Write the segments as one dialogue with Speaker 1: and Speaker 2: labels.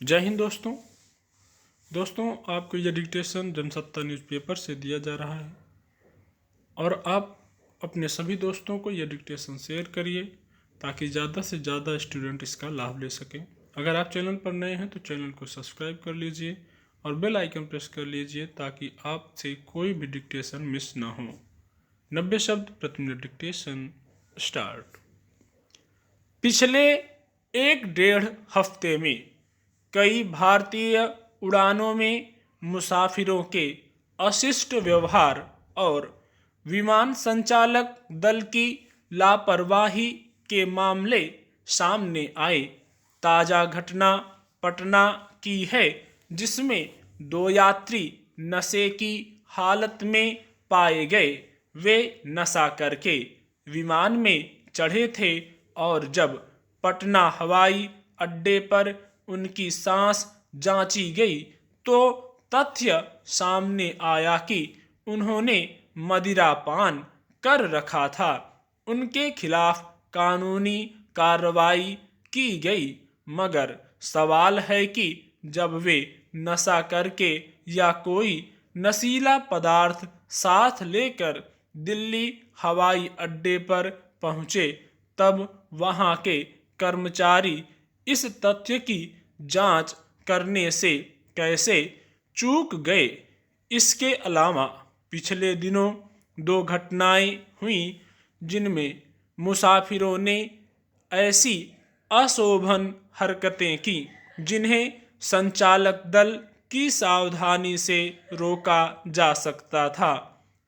Speaker 1: जय हिंद दोस्तों आपको यह डिक्टेशन जनसत्ता न्यूज़पेपर से दिया जा रहा है और आप अपने सभी दोस्तों को यह डिक्टेशन शेयर करिए ताकि ज़्यादा से ज़्यादा स्टूडेंट इसका लाभ ले सकें। अगर आप चैनल पर नए हैं तो चैनल को सब्सक्राइब कर लीजिए और बेल आइकन प्रेस कर लीजिए ताकि आपसे कोई भी डिक्टेशन मिस ना हो। 90 शब्द प्रति मिनट डिक्टेशन स्टार्ट। पिछले 1-1.5 हफ्ते में कई भारतीय उड़ानों में मुसाफिरों के अशिष्ट व्यवहार और विमान संचालक दल की लापरवाही के मामले सामने आए। ताज़ा घटना पटना की है, जिसमें 2 यात्री नशे की हालत में पाए गए। वे नशा करके विमान में चढ़े थे और जब पटना हवाई अड्डे पर उनकी सांस जांची गई तो तथ्य सामने आया कि उन्होंने मदिरा पान कर रखा था। उनके खिलाफ कानूनी कार्रवाई की गई, मगर सवाल है कि जब वे नशा करके या कोई नशीला पदार्थ साथ लेकर दिल्ली हवाई अड्डे पर पहुंचे तब वहां के कर्मचारी इस तथ्य की जांच करने से कैसे चूक गए। इसके अलावा पिछले दिनों 2 घटनाएं हुई जिनमें मुसाफिरों ने ऐसी अशोभन हरकतें की जिन्हें संचालक दल की सावधानी से रोका जा सकता था।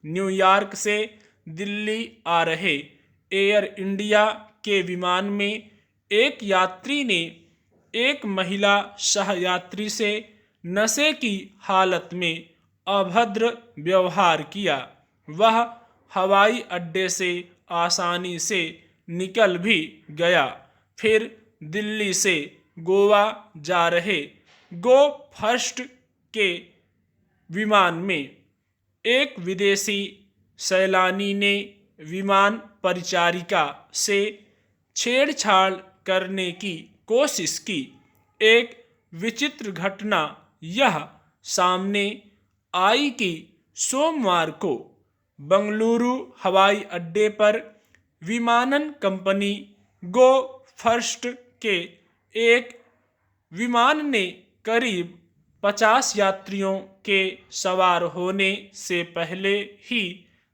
Speaker 1: न्यूयॉर्क से दिल्ली आ रहे एयर इंडिया के विमान में एक यात्री ने एक महिला सहयात्री से नशे की हालत में अभद्र व्यवहार किया। वह हवाई अड्डे से आसानी से निकल भी गया। फिर दिल्ली से गोवा जा रहे गो फर्स्ट के विमान में एक विदेशी सैलानी ने विमान परिचारिका से छेड़छाड़ करने की कोशिश की। एक विचित्र घटना यह सामने आई कि सोमवार को बंगलुरु हवाई अड्डे पर विमानन कंपनी गो फर्स्ट के एक विमान ने करीब 50 यात्रियों के सवार होने से पहले ही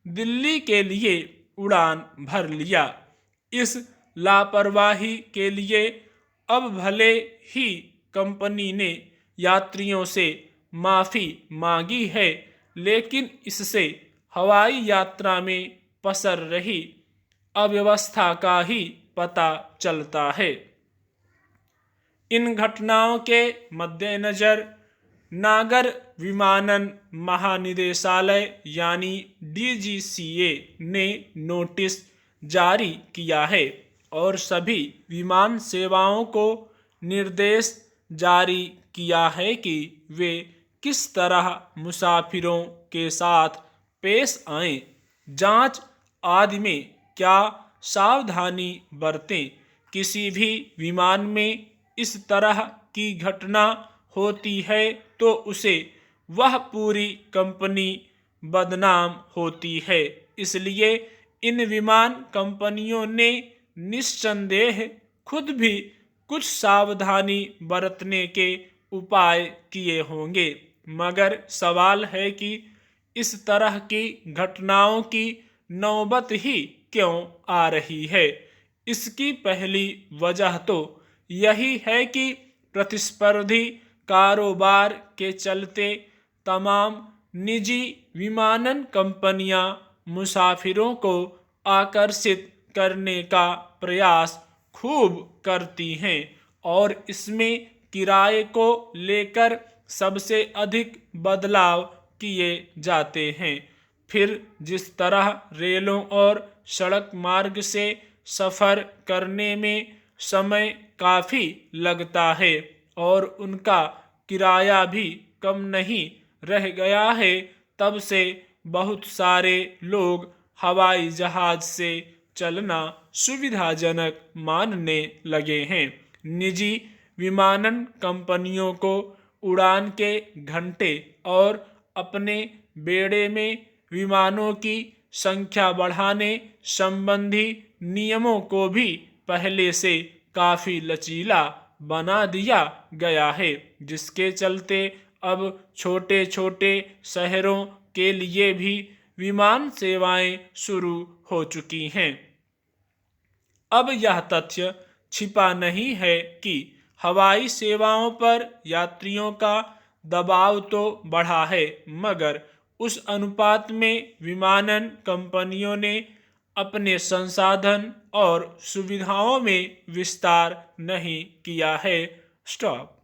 Speaker 1: दिल्ली के लिए उड़ान भर लिया। इस लापरवाही के लिए अब भले ही कंपनी ने यात्रियों से माफ़ी मांगी है, लेकिन इससे हवाई यात्रा में पसर रही अव्यवस्था का ही पता चलता है। इन घटनाओं के मद्देनज़र नागर विमानन महानिदेशालय यानी DGCA ने नोटिस जारी किया है और सभी विमान सेवाओं को निर्देश जारी किया है कि वे किस तरह मुसाफिरों के साथ पेश आएं, जांच आदि में क्या सावधानी बरतें। किसी भी विमान में इस तरह की घटना होती है तो उसे वह पूरी कंपनी बदनाम होती है। इसलिए इन विमान कंपनियों ने निस्संदेह खुद भी कुछ सावधानी बरतने के उपाय किए होंगे, मगर सवाल है कि इस तरह की घटनाओं की नौबत ही क्यों आ रही है। इसकी पहली वजह तो यही है कि प्रतिस्पर्धी कारोबार के चलते तमाम निजी विमानन कंपनियां मुसाफिरों को आकर्षित करने का प्रयास खूब करती हैं और इसमें किराए को लेकर सबसे अधिक बदलाव किए जाते हैं। फिर जिस तरह रेलों और सड़क मार्ग से सफ़र करने में समय काफ़ी लगता है और उनका किराया भी कम नहीं रह गया है, तब से बहुत सारे लोग हवाई जहाज से चलना सुविधाजनक मानने लगे हैं। निजी विमानन कंपनियों को उड़ान के घंटे और अपने बेड़े में विमानों की संख्या बढ़ाने संबंधी नियमों को भी पहले से काफी लचीला बना दिया गया है, जिसके चलते अब छोटे छोटे शहरों के लिए भी विमान सेवाएं शुरू हो चुकी हैं। अब यह तथ्य छिपा नहीं है कि हवाई सेवाओं पर यात्रियों का दबाव तो बढ़ा है, मगर उस अनुपात में विमानन कंपनियों ने अपने संसाधन और सुविधाओं में विस्तार नहीं किया है। स्टॉप।